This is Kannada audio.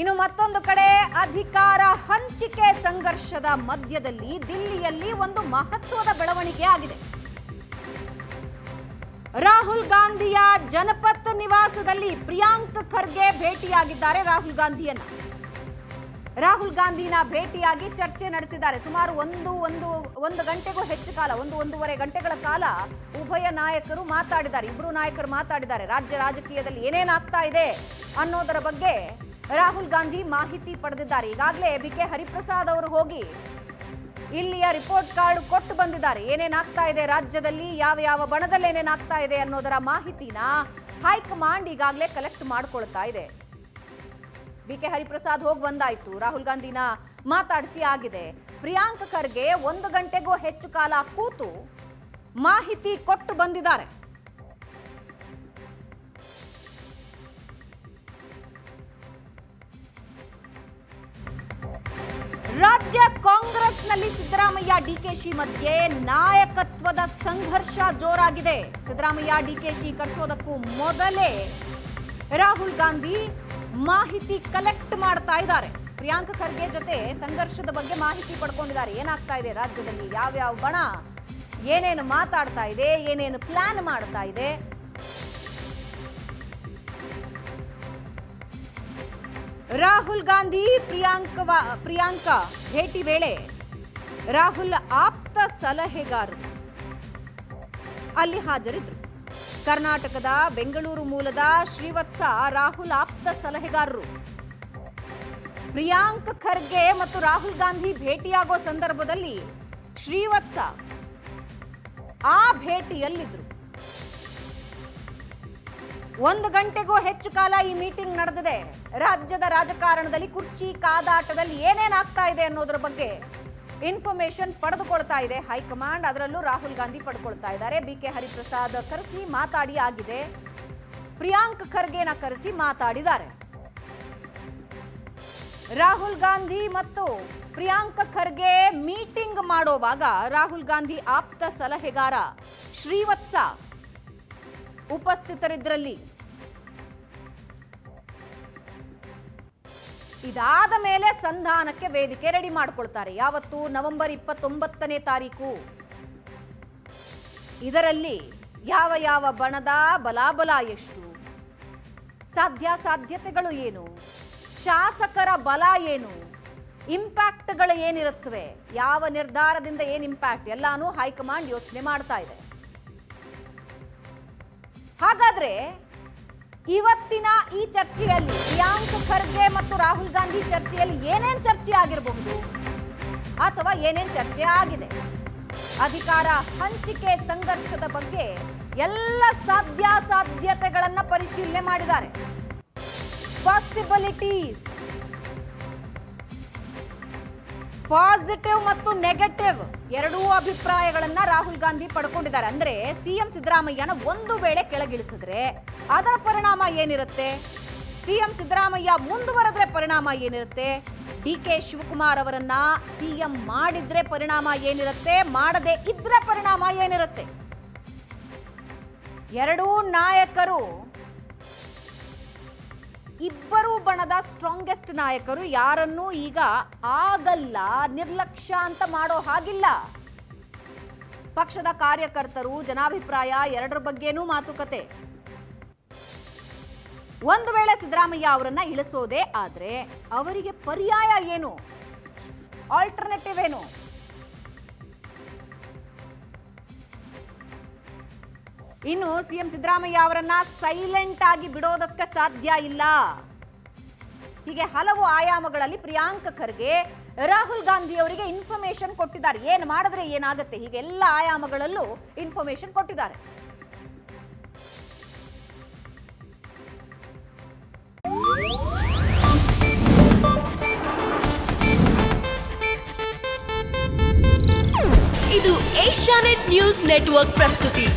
ಇನ್ನು ಮತ್ತೊಂದು ಕಡೆ ಅಧಿಕಾರ ಹಂಚಿಕೆ ಸಂಘರ್ಷದ ಮಧ್ಯದಲ್ಲಿ ದಿಲ್ಲಿಯಲ್ಲಿ ಒಂದು ಮಹತ್ವದ ಬೆಳವಣಿಗೆ ಆಗಿದೆ. ರಾಹುಲ್ ಗಾಂಧಿಯ ಜನಪತ್ ನಿವಾಸದಲ್ಲಿ ಪ್ರಿಯಾಂಕ್ ಖರ್ಗೆ ಭೇಟಿಯಾಗಿದ್ದಾರೆ. ರಾಹುಲ್ ಗಾಂಧಿನ ಭೇಟಿಯಾಗಿ ಚರ್ಚೆ ನಡೆಸಿದ್ದಾರೆ. ಸುಮಾರು ಒಂದು ಗಂಟೆಗೂ ಹೆಚ್ಚು ಕಾಲ, ಒಂದೂವರೆ ಗಂಟೆಗಳ ಕಾಲ ಉಭಯ ನಾಯಕರು ಮಾತಾಡಿದ್ದಾರೆ. ಇಬ್ಬರು ನಾಯಕರು ಮಾತಾಡಿದ್ದಾರೆ. ರಾಜ್ಯ ರಾಜಕೀಯದಲ್ಲಿ ಏನೇನಾಗ್ತಾ ಇದೆ ಅನ್ನೋದರ ಬಗ್ಗೆ ರಾಹುಲ್ ಗಾಂಧಿ ಮಾಹಿತಿ ಪಡೆದಿದ್ದಾರೆ. ಈಗಾಗಲೇ ಬಿಕೆ ಹರಿಪ್ರಸಾದ್ ಅವರು ಹೋಗಿ ಇಲ್ಲಿಯ ರಿಪೋರ್ಟ್ ಕಾರ್ಡ್ ಕೊಟ್ಟು ಬಂದಿದ್ದಾರೆ. ಏನೇನಾಗ್ತಾ ಇದೆ ರಾಜ್ಯದಲ್ಲಿ, ಯಾವ ಬಣದಲ್ಲಿ ಏನೇನಾಗ್ತಾ ಇದೆ ಅನ್ನೋದರ ಮಾಹಿತಿನ ಹೈಕಮಾಂಡ್ ಈಗಾಗಲೇ ಕಲೆಕ್ಟ್ ಮಾಡ್ಕೊಳ್ತಾ ಇದೆ. ಬಿಕೆ ಹರಿಪ್ರಸಾದ್ ಹೋಗಿ ಬಂದಾಯ್ತು, ರಾಹುಲ್ ಗಾಂಧಿನ ಮಾತಾಡಿಸಿ ಆಗಿದೆ. ಪ್ರಿಯಾಂಕ್ ಖರ್ಗೆ 1 ಗಂಟೆಗೂ ಹೆಚ್ಚು ಕಾಲ ಕೂತು ಮಾಹಿತಿ ಕೊಟ್ಟು ಬಂದಿದ್ದಾರೆ. ರಾಜ್ಯ ಕಾಂಗ್ರೆಸ್ನಲ್ಲಿ ಸಿದ್ದರಾಮಯ್ಯ ಡಿಕೆಶಿ ಮಧ್ಯೆ ನಾಯಕತ್ವದ ಸಂಘರ್ಷ ಜೋರಾಗಿದೆ. ಸಿದ್ದರಾಮಯ್ಯ ಡಿಕೆಶಿ ಕರೆಸೋದಕ್ಕೂ ಮೊದಲೇ ರಾಹುಲ್ ಗಾಂಧಿ ಮಾಹಿತಿ ಕಲೆಕ್ಟ್ ಮಾಡ್ತಾ ಇದ್ದಾರೆ. ಪ್ರಿಯಾಂಕ್ ಖರ್ಗೆ ಜೊತೆ ಸಂಘರ್ಷದ ಬಗ್ಗೆ ಮಾಹಿತಿ ಪಡ್ಕೊಂಡಿದ್ದಾರೆ. ಏನಾಗ್ತಾ ಇದೆ ರಾಜ್ಯದಲ್ಲಿ, ಯಾವ್ಯಾವ ಬಣ ಏನೇನು ಮಾತಾಡ್ತಾ ಇದೆ, ಏನೇನು ಪ್ಲಾನ್ ಮಾಡ್ತಾ ಇದೆ. ರಾಹುಲ್ ಗಾಂಧಿ ಪ್ರಿಯಾಂಕಾ ಭೇಟಿ ವೇಳೆ ರಾಹುಲ್ ಆಪ್ತ ಸಲಹೆಗಾರರು ಅಲ್ಲಿ ಹಾಜರಿದ್ದರು. ಕರ್ನಾಟಕದ ಬೆಂಗಳೂರು ಮೂಲದ ಶ್ರೀವತ್ಸ ರಾಹುಲ್ ಆಪ್ತ ಸಲಹೆಗಾರರು. ಪ್ರಿಯಾಂಕ್ ಖರ್ಗೆ ಮತ್ತು ರಾಹುಲ್ ಗಾಂಧಿ ಭೇಟಿಯಾಗೋ ಸಂದರ್ಭದಲ್ಲಿ ಶ್ರೀವತ್ಸ ಆ ಭೇಟಿಯಲ್ಲಿದ್ರು. 1 ಗಂಟೆಗೂ ಹೆಚ್ಚು ಕಾಲ ಈ ಮೀಟಿಂಗ್ ನಡೆದಿದೆ. ರಾಜ್ಯದ ರಾಜಕಾರಣದಲ್ಲಿ ಕುರ್ಚಿ ಕಾದಾಟದಲ್ಲಿ ಏನೇನಾಗ್ತಾ ಇದೆ ಅನ್ನೋದ್ರ ಬಗ್ಗೆ ಇನ್ಫಾರ್ಮೇಶನ್ ಪಡೆದುಕೊಳ್ತಾ ಇದೆ ಹೈಕಮಾಂಡ್. ಅದರಲ್ಲೂ ರಾಹುಲ್ ಗಾಂಧಿ ಪಡ್ಕೊಳ್ತಾ ಇದ್ದಾರೆ. ಬಿಕೆ ಹರಿಪ್ರಸಾದ್ ಕರೆಸಿ ಮಾತಾಡಿ ಆಗಿದೆ. ಪ್ರಿಯಾಂಕ್ ಖರ್ಗೆನ ಕರೆಸಿ ಮಾತಾಡಿದ್ದಾರೆ. ರಾಹುಲ್ ಗಾಂಧಿ ಮತ್ತು ಪ್ರಿಯಾಂಕ್ ಖರ್ಗೆ ಮೀಟಿಂಗ್ ಮಾಡೋವಾಗ ರಾಹುಲ್ ಗಾಂಧಿ ಆಪ್ತ ಸಲಹೆಗಾರ ಶ್ರೀವತ್ಸ ಉಪಸ್ಥಿತರಿದ್ರಲ್ಲಿ. ಇದಾದ ಮೇಲೆ ಸಂಧಾನಕ್ಕೆ ವೇದಿಕೆ ರೆಡಿ ಮಾಡ್ಕೊಳ್ತಾರೆ. ಯಾವತ್ತು? ನವೆಂಬರ್ 29ನೇ ತಾರೀಕು. ಇದರಲ್ಲಿ ಯಾವ ಬಣದ ಬಲಾಬಲ ಎಷ್ಟು, ಸಾಧ್ಯತೆಗಳು ಏನು, ಶಾಸಕರ ಬಲ ಏನು, ಇಂಪ್ಯಾಕ್ಟ್ಗಳು ಏನಿರುತ್ತವೆ, ಯಾವ ನಿರ್ಧಾರದಿಂದ ಏನು ಇಂಪ್ಯಾಕ್ಟ್ ಎಲ್ಲಾನು ಹೈಕಮಾಂಡ್ ಯೋಚನೆ ಮಾಡ್ತಾ ಇದೆ. ಹಾಗಾದ್ರೆ ಇವತ್ತಿನ ಈ ಚರ್ಚೆಯಲ್ಲಿ ಪ್ರಿಯಾಂಕ್ ಖರ್ಗೆ ಮತ್ತು ರಾಹುಲ್ ಗಾಂಧಿ ಚರ್ಚೆಯಲ್ಲಿ ಏನೇನ್ ಚರ್ಚೆ ಆಗಿರಬಹುದು ಅಥವಾ ಏನೇನ್ ಚರ್ಚೆ ಆಗಿದೆ? ಅಧಿಕಾರ ಹಂಚಿಕೆ ಸಂಘರ್ಷದ ಬಗ್ಗೆ ಎಲ್ಲ ಸಾಧ್ಯತೆಗಳನ್ನ ಪರಿಶೀಲನೆ ಮಾಡಿದ್ದಾರೆ. ಪಾಸಿಬಿಲಿಟೀಸ್, ಪಾಸಿಟಿವ್ ಮತ್ತು ನೆಗೆಟಿವ್ ಎರಡೂ ಅಭಿಪ್ರಾಯಗಳನ್ನ ರಾಹುಲ್ ಗಾಂಧಿ ಪಡ್ಕೊಂಡಿದ್ದಾರೆ. ಅಂದ್ರೆ ಸಿಎಂ ಸಿದ್ದರಾಮಯ್ಯನ ಒಂದು ವೇಳೆ ಕೆಳಗಿಳಿಸಿದ್ರೆ ಅದರ ಪರಿಣಾಮ ಏನಿರುತ್ತೆ, ಸಿಎಂ ಸಿದ್ದರಾಮಯ್ಯ ಮುಂದುವರೆದ್ರೆ ಪರಿಣಾಮ ಏನಿರುತ್ತೆ, ಡಿಕೆ ಶಿವಕುಮಾರ್ ಅವರನ್ನ ಸಿಎಂ ಮಾಡಿದ್ರೆ ಪರಿಣಾಮ ಏನಿರುತ್ತೆ, ಮಾಡದೇ ಇದ್ರೆ ಪರಿಣಾಮ ಏನಿರುತ್ತೆ. ಎರಡೂ ನಾಯಕರು, ಇಬ್ಬರು ಬಣದ ಸ್ಟ್ರಾಂಗೆಸ್ಟ್ ನಾಯಕರು ಯಾರನ್ನೂ ಈಗ ಆಗಲ್ಲ, ನಿರ್ಲಕ್ಷ್ಯ ಅಂತ ಮಾಡೋ ಹಾಗಿಲ್ಲ. ಪಕ್ಷದ ಕಾರ್ಯಕರ್ತರು, ಜನಾಭಿಪ್ರಾಯ ಎರಡರ ಬಗ್ಗೆನೂ ಮಾತುಕತೆ. ಒಂದು ವೇಳೆ ಸಿದ್ದರಾಮಯ್ಯ ಅವರನ್ನ ಇಳಿಸೋದೇ ಆದ್ರೆ ಅವರಿಗೆ ಪರ್ಯಾಯ ಏನು, ಆಲ್ಟರ್ನೇಟಿವ್ ಏನು? ಇನ್ನು ಸಿಎಂ ಸಿದ್ದರಾಮಯ್ಯ ಅವರನ್ನ ಸೈಲೆಂಟ್ ಆಗಿ ಬಿಡೋದಕ್ಕೆ ಸಾಧ್ಯ ಇಲ್ಲ. ಹೀಗೆ ಹಲವು ಆಯಾಮಗಳಲ್ಲಿ ಪ್ರಿಯಾಂಕ್ ಖರ್ಗೆ ರಾಹುಲ್ ಗಾಂಧಿ ಅವರಿಗೆ ಇನ್ಫಾರ್ಮೇಶನ್ ಕೊಟ್ಟಿದ್ದಾರೆ. ಏನು ಮಾಡಿದ್ರೆ ಏನಾಗುತ್ತೆ, ಹೀಗೆ ಎಲ್ಲ ಆಯಾಮಗಳಲ್ಲೂ ಇನ್ಫಾರ್ಮೇಶನ್ ಕೊಟ್ಟಿದ್ದಾರೆ. ಇದು ಏಷ್ಯಾನೆಟ್ ನ್ಯೂಸ್ ನೆಟ್ವರ್ಕ್ ಪ್ರಸ್ತುತಿ.